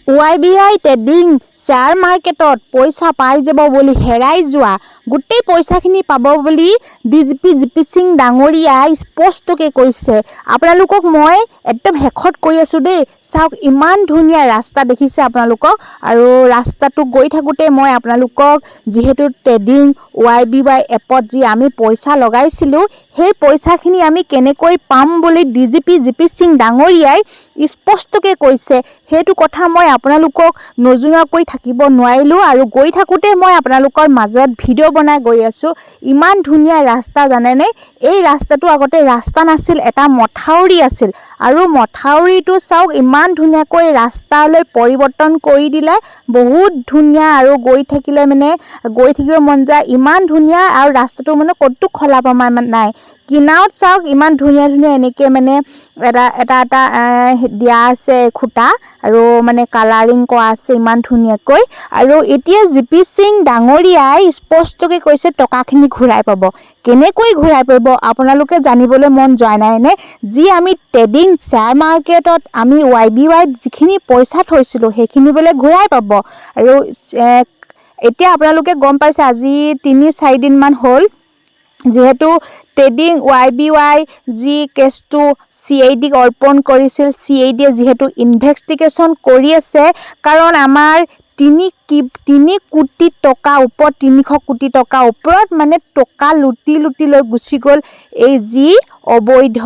YBI trading share মাৰ্কেটত পইচা পাই যাব বুলি হেৰাই যোৱা গোটেই পইচাখিনি পাব বুলি জিপি সিং ডাঙৰীয়াই স্পষ্টকৈ কৈছে। আপোনালোকক মই একদম শেষত কৈ আছোঁ দেই, চাওক ইমান ধুনীয়া ৰাস্তা দেখিছে আপোনালোকক। আৰু ৰাস্তাটো গৈ থাকোঁতে মই আপোনালোকক যিহেতু ট্ৰেডিং YBI এপত যি আমি পইচা লগাইছিলোঁ সেই পইচাখিনি আমি কেনেকৈ পাম বুলি জিপি সিং ডাঙৰীয়াই স্পষ্টকৈ কৈছে। সেইটো কথা মই আপোনালোকক নজনোৱাকৈ থাকিব নোৱাৰিলোঁ আৰু গৈ থাকোঁতে মই আপোনালোকৰ মাজত ভিডিঅ' বনাই গৈ আছোঁ। ইমান ধুনীয়া ৰাস্তা জানেনে? এই ৰাস্তাটো আগতে ৰাস্তা নাছিল, এটা মথাউৰি আছিল আৰু মথাউৰিটো চাওক ইমান ধুনীয়াকৈ ৰাস্তালৈ পৰিৱৰ্তন কৰি দিলে, বহুত ধুনীয়া আৰু গৈ থাকিলে মানে গৈ থাকিব মন যায়, ইমান ধুনীয়া। আৰু ৰাস্তাটো মানে ক'তো খলা বমা নাই, কিনাৰত চাওক ইমান ধুনীয়া ধুনীয়া এনেকৈ মানে এটা দিয়া আছে খুঁটা আৰু মানে কালাৰিং কৰা আছে ইমান ধুনীয়াকৈ। আৰু এতিয়া জিপি সিং ডাঙৰীয়াই স্পষ্টকৈ কৈছে টকাখিনি ঘূৰাই পাব। কেনেকৈ ঘূৰাই পাব আপোনালোকে জানিবলৈ মন যোৱা নাইনে? যি আমি ট্ৰেডিং শ্বেয়াৰ মাৰ্কেটত আমি YBI যিখিনি পইচা থৈছিলোঁ সেইখিনি বোলে ঘূৰাই পাব। আৰু এতিয়া আপোনালোকে গম পাইছে আজি 3-4 দিনমান হ'ল যিহেতু ট্ৰেডিং YBI যি কেছটো CIDক অৰ্পণ কৰিছিল, CIDয়ে যিহেতু ইনভেষ্টিগেশ্যন কৰি আছে, কাৰণ আমাৰ 3 কোটি টকা ওপৰত 300 কোটি টকা ওপৰত মানে টকা লুটি লৈ গুচি গ'ল এই যি অবৈধ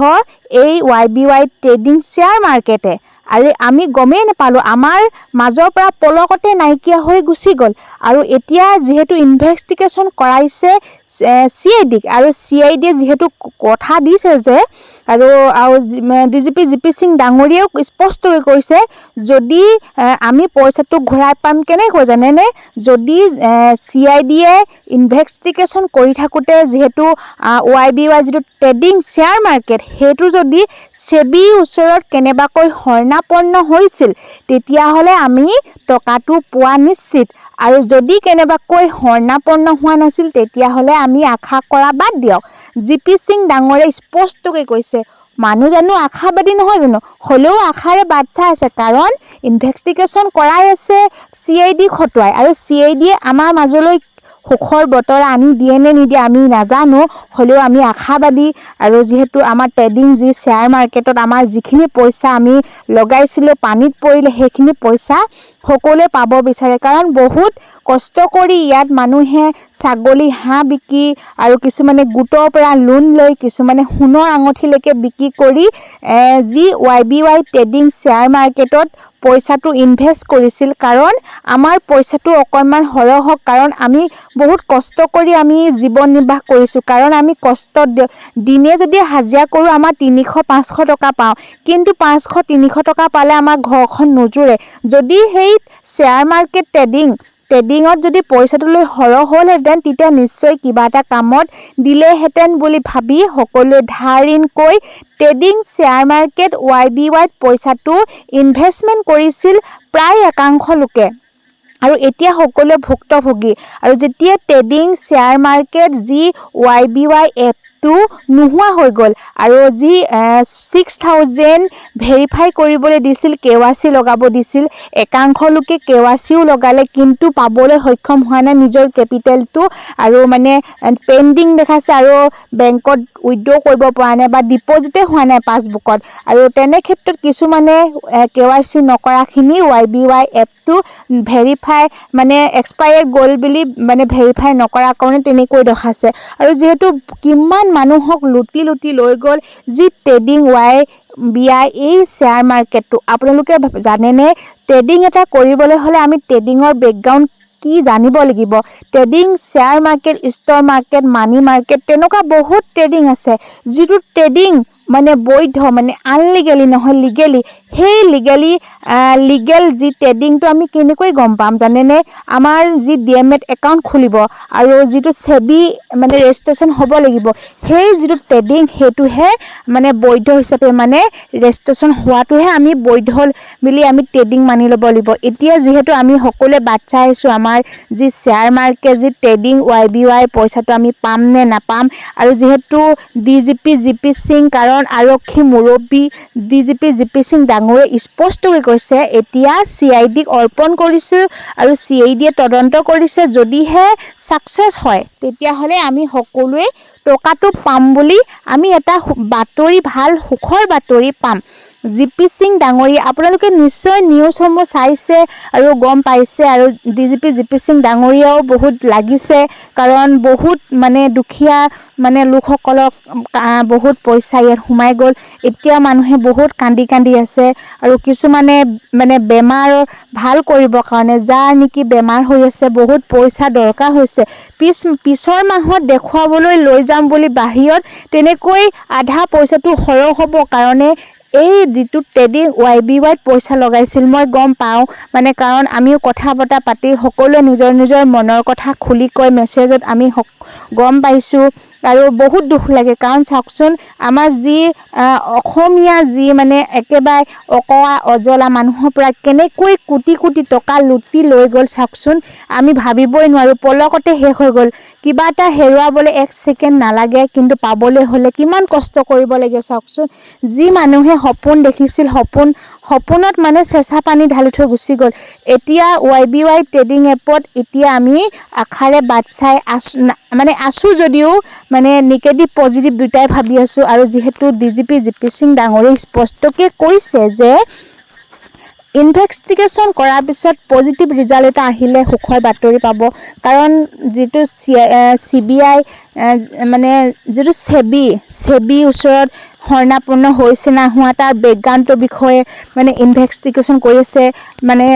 এই YBI ট্ৰেডিং শ্বেয়াৰ মাৰ্কেটে। আৰু আমি গমেই নাপালোঁ, আমাৰ মাজৰ পৰা পলকতে নাইকিয়া হৈ গুচি গ'ল। আৰু এতিয়া যিহেতু ইনভেষ্টিগেশ্যন কৰাইছে CIDক আৰু CIDয়ে যিহেতু কথা দিছে যে আৰু জিপি সিং ডাঙৰীয়াও স্পষ্টকৈ কৈছে যদি আমি পইচাটো ঘূৰাই পাম কেনেকৈ জানেনে? যদি CIDয়ে ইনভেষ্টিগেশ্যন কৰি থাকোঁতে যিহেতু YBI যিটো ট্ৰেডিং শ্বেয়াৰ মাৰ্কেট সেইটো যদি SEBIৰ ওচৰত কেনেবাকৈ শৰণাপন্ন হৈছিল তেতিয়াহ'লে আমি টকাটো পোৱা নিশ্চিত। আৰু যদি কেনেবাকৈ শৰণাপন্ন হোৱা নাছিল তেতিয়াহ'লে আমি আশা কৰা বাদ দিয়ক। জিপি সিং ডাঙৰে স্পষ্টকৈ কৈছে, মানুহ জানো আশাবাদী নহয় জানো? হ'লেও আশাৰে বাট চাই আছে, কাৰণ ইনভেষ্টিগেশ্যন কৰাই আছে CIDক হতুৱাই। আৰু CIDয়ে আমাৰ মাজলৈ সুখৰ বতৰ আনি দিয়ে নে নিদিয়ে আমি নাজানো, হ'লেও আমি আশাবাদী। আৰু যিহেতু আমাৰ ট্ৰেডিং যি শ্বেয়াৰ মাৰ্কেটত আমাৰ যিখিনি পইচা আমি লগাইছিলোঁ পানীত পৰিলে সেইখিনি পইচা সকলোৱে পাব বিচাৰে, কাৰণ বহুত কষ্ট কৰি ইয়াত মানুহে ছাগলী হাঁহ বিকি আৰু কিছুমানে গোটৰ পৰা লোন লৈ কিছুমানে সোণৰ আঙঠিলৈকে বিক্ৰী কৰি যি YBI ট্ৰেডিং শ্বেয়াৰ মাৰ্কেটত পইচাটো ইনভেষ্ট কৰিছিল। কাৰণ আমাৰ পইচাটো অকণমান সৰহ হওক, কাৰণ আমি বহুত কষ্ট কৰি আমি জীৱন নিৰ্বাহ কৰিছোঁ, কাৰণ আমি দিনে যদি হাজিৰা কৰোঁ আমাৰ 300-500 টকা পাওঁ, কিন্তু 500-300 টকা পালে আমাৰ ঘৰখন নোজোৰে। যদি সেই শ্বেয়াৰ মাৰ্কেট ট্ৰেডিঙত যদি পইচাটো লৈ সৰহ হ'লহেঁতেন তেতিয়া নিশ্চয় কিবা এটা কামত দিলেহেঁতেন বুলি ভাবি সকলোৱে ধাৰ ঋণ কৰি ট্ৰেডিং শ্বেয়াৰ মাৰ্কেট YBIত পইচাটো ইনভেষ্টমেণ্ট কৰিছিল প্ৰায় একাংশ লোকে। আৰু এতিয়া সকলোৱে ভুক্তভোগী। আৰু যেতিয়া ট্ৰেডিং শ্বেয়াৰ মাৰ্কেট যি YBI এপটো নোহোৱা হৈ গ'ল আৰু যি 6000 ভেৰিফাই কৰিবলৈ দিছিল, KYC লগাব দিছিল, একাংশ লোকে KYCও লগালে কিন্তু পাবলৈ সক্ষম হোৱা নাই নিজৰ কেপিটেলটো, আৰু মানে পেণ্ডিং দেখাইছে আৰু বেংকত উইথড্ৰ কৰিব পৰা নাই বা ডিপজিটে হোৱা নাই পাছবুকত। আৰু তেনে ক্ষেত্ৰত কিছুমানে KYC নকৰাখিনি YBI এপটো ভেৰিফাই মানে এক্সপায়াৰ্ড গ'ল বুলি মানে ভেৰিফাই নকৰা কাৰণে তেনেকৈ দেখাইছে। আৰু যিহেতু কিমান মানুহক লুটি লৈ গ'ল যি ট্ৰেডিং YBI এই শ্বেয়াৰ মাৰ্কেটটো। আপোনালোকে জানেনে ট্ৰেডিং এটা কৰিবলৈ হ'লে আমি ট্ৰেডিঙৰ বেকগ্ৰাউণ্ড কি জানিব লাগিব? Trading share market, stock market, money market তেনেকুৱা বহুত ট্ৰেডিং আছে। যিটো ট্ৰেডিং মানে বৈধ, মানে আনলিগেলি নহয় লিগেলি, সেই লিগেল যি ট্ৰেডিংটো আমি কেনেকৈ গম পাম জানেনে? আমাৰ যি ডিএমএট একাউণ্ট খুলিব আৰু যিটো SEBI মানে ৰেজিষ্ট্ৰেশ্যন হ'ব লাগিব, সেই যিটো ট্ৰেডিং সেইটোহে মানে বৈধ হিচাপে মানে ৰেজিষ্ট্ৰেশ্যন হোৱাটোহে আমি বৈধ বুলি আমি ট্ৰেডিং মানি ল'ব লাগিব। এতিয়া যিহেতু আমি সকলোৱে বাট চাই আছোঁ আমাৰ যি শ্বেয়াৰ মাৰ্কেট যি ট্ৰেডিং YBI পইচাটো আমি পাম নে নাপাম। আৰু যিহেতু জিপি সিং, কাৰণ আৰক্ষী মুৰব্বী জিপি সিং ডাঙৰ ডাঙৰীয়াই স্পষ্টকৈ কৈছে এতিয়া CIDক অৰ্পণ কৰিছোঁ আৰু CIDয়ে তদন্ত কৰিছে, যদিহে ছাকচেছ হয় তেতিয়াহ'লে আমি সকলোৱে টকাটো পাম বুলি আমি এটা বাতৰি, ভাল সুখৰ বাতৰি পাম। GP সিং ডাঙৰীয়া, আপোনালোকে নিশ্চয় নিউজসমূহ চাইছে আৰু গম পাইছে, আৰু DGP GP সিং ডাঙৰীয়াও বহুত লাগিছে, কাৰণ বহুত মানে দুখীয়া মানে লোকসকলক বহুত পইচা ইয়াত সোমাই গ'ল। এতিয়া মানুহে বহুত কান্দি কান্দি আছে, আৰু কিছুমানে মানে বেমাৰ ভাল কৰিবৰ কাৰণে, যাৰ নেকি বেমাৰ হৈ আছে, বহুত পইচা দৰকাৰ হৈছে, পিছৰ মাহত দেখুৱাবলৈ লৈ যাম বুলি বাহিৰত, তেনেকৈ আধা পইচাটো সৰহ হ'ব কাৰণে এই যিটো ট্ৰেডিং YBYত পইচা লগাইছিল। মই গম পাওঁ মানে, কাৰণ আমিও কথা বতৰা পাতি সকলোৱে নিজৰ নিজৰ মনৰ কথা খুলি কৈ মেছেজত আমি গম পাইছোঁ, আৰু বহুত দুখ লাগে। কাৰণ চাওকচোন, আমাৰ যি অসমীয়া যি মানে একেবাৰে অকৰা অজলা মানুহৰ পৰা কেনেকৈ কোটি কোটি টকা লুটি লৈ গ'ল চাওকচোন, আমি ভাবিবই নোৱাৰোঁ, পলকতে শেষ হৈ গ'ল। কিবা এটা হেৰুৱাবলৈ 1 ছেকেণ্ড নালাগে, কিন্তু পাবলৈ হ'লে কিমান কষ্ট কৰিব লাগে চাওকচোন। যি মানুহে সপোন দেখিছিল, সপোনত মানে চেঁচা পানী ঢালি থৈ গুচি গ'ল। এতিয়া YBY ট্ৰেডিং এপত এতিয়া আমি আশাৰে বাট চাই আছোঁ যদিও মানে নিগেটিভ পজিটিভ দুটাই ভাবি আছোঁ। আৰু যিহেতু DGP GP সিং ডাঙৰীয়াই স্পষ্টকৈ কৈছে যে ইনভেষ্টিগেশ্যন কৰাৰ পিছত পজিটিভ ৰিজাল্ট এটা আহিলে সুখৰ বাতৰি পাব, কাৰণ যিটো CBI মানে যিটো চেবি ওচৰত শৰণাপন্ন হৈছে না হোৱা, তাৰ বেকগ্ৰাউণ্ডৰ বিষয়ে মানে ইনভেষ্টিগেশ্যন কৰিছে। মানে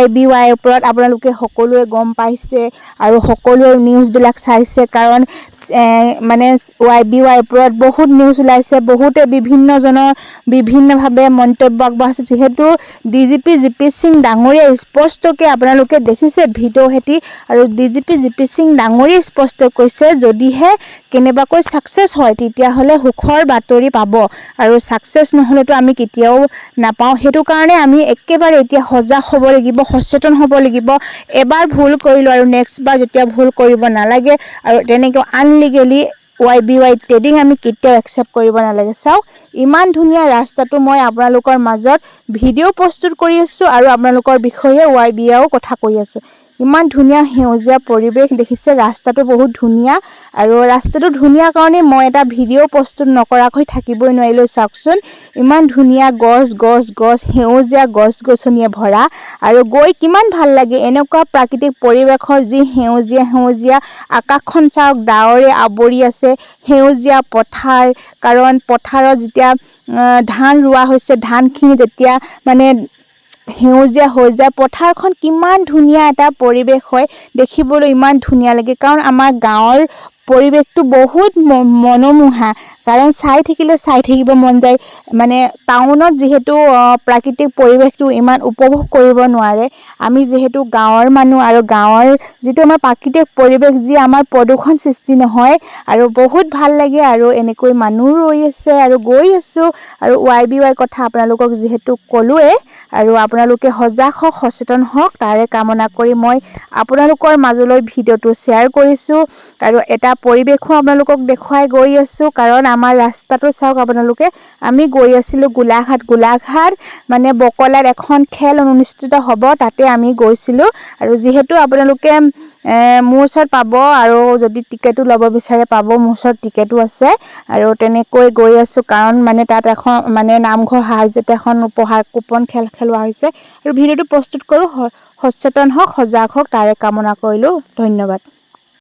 YBYৰ ওপৰত আপোনালোকে সকলোৱে গম পাইছে আৰু সকলোৱে নিউজবিলাক চাইছে, কাৰণ মানে YBYৰ ওপৰত বহুত নিউজ ওলাইছে, বহুতে বিভিন্নজনৰ বিভিন্নভাৱে মন্তব্য আগবঢ়াইছে। যিহেতু DGP GP সিং ডাঙৰীয়াই স্পষ্টকৈ আপোনালোকে দেখিছে ভিডিঅ' হেতি, আৰু DGP GP সিং ডাঙৰীয়াই স্পষ্ট কৈছে যদিহে কেনেবাকৈ ছাকচেছ হয় তেতিয়াহ'লে সুখৰ বাতৰি পাব, আৰু ছাকচেছ নহ'লেতো আমি কেতিয়াও নাপাওঁ। সেইটো কাৰণে আমি একেবাৰে এতিয়া সজাগ হ'ব লাগিব, সচেতন হ'ব লাগিব। এবাৰ ভুল কৰিলোঁ আৰু নেক্সট বাৰ যেতিয়া ভুল কৰিব নালাগে, আৰু তেনেকৈ আনলিগেলি YBY ট্ৰেডিং আমি কেতিয়াও একচেপ্ট কৰিব নালাগে। চাওক, ইমান ধুনীয়া ৰাস্তাটো মই আপোনালোকৰ মাজত ভিডিঅ' প্ৰস্তুত কৰি আছোঁ, আৰু আপোনালোকৰ বিষয়ে YBYও কথা কৈ আছোঁ। ইমান ধুনীয়া সেউজীয়া পৰিৱেশ দেখিছে, ৰাস্তাটো বহুত ধুনীয়া, আৰু ৰাস্তাটো ধুনীয়া কাৰণে মই এটা ভিডিঅ' প্ৰস্তুত নকৰাকৈ থাকিবই নোৱাৰিলোঁ। চাওকচোন, ইমান ধুনীয়া গছ সেউজীয়া গছ-গছনিয়ে ভৰা, আৰু গৈ কিমান ভাল লাগে এনেকুৱা প্ৰাকৃতিক পৰিৱেশৰ যি সেউজীয়া আকাশখন চাওক, ডাৱৰে আৱৰি আছে, সেউজীয়া পথাৰ, কাৰণ পথাৰত যেতিয়া ধান ৰোৱা হৈছে, ধানখিনি যেতিয়া মানে সেউজীয়া হৈ যায়, পথাৰখন কিমান ধুনীয়া এটা পৰিৱেশ হয়, দেখিবলৈ ইমান ধুনীয়া লাগে। কাৰণ আমাৰ গাঁৱৰ পৰিৱেশটো বহুত মনোমোহা, কাৰণ চাই থাকিব মন যায়। মানে টাউনত যিহেতু প্ৰাকৃতিক পৰিৱেশটো ইমান উপভোগ কৰিব নোৱাৰে, আমি যিহেতু গাঁৱৰ মানুহ, আৰু গাঁৱৰ যিটো আমাৰ প্ৰাকৃতিক পৰিৱেশ, যি আমাৰ প্ৰদূষণ সৃষ্টি নহয়, আৰু বহুত ভাল লাগে। আৰু এনেকৈ মানুহ ৰৈ আছে আৰু গৈ আছোঁ, আৰু YBY কথা আপোনালোকক যিহেতু ক'লোৱে, আৰু আপোনালোকে সজাগ হওক, সচেতন হওক, তাৰে কামনা কৰি মই আপোনালোকৰ মাজলৈ ভিডিঅ'টো শ্বেয়াৰ কৰিছোঁ, আৰু এটা পৰিৱেশো আপোনালোকক দেখুৱাই গৈ আছোঁ। কাৰণ আমাৰ ৰাস্তাটো চাওক আপোনালোকে, আমি গৈ আছিলোঁ গোলাঘাট মানে বকলাত এখন খেল অনুষ্ঠিত হ'ব, তাতে আমি গৈছিলোঁ। আৰু যিহেতু আপোনালোকে মোৰ ওচৰত পাব, আৰু যদি টিকেটো ল'ব বিচাৰে পাব, মোৰ ওচৰত টিকেটো আছে, আৰু তেনেকৈ গৈ আছোঁ। কাৰণ মানে তাত এখন মানে নামঘৰ সাহায্যতে এখন উপহাৰ কুপন খেলোৱা হৈছে, আৰু ভিডিঅ'টো প্ৰস্তুত কৰোঁ। সচেতন হওক, সজাগ হওক, তাৰে কামনা কৰিলোঁ। ধন্যবাদ।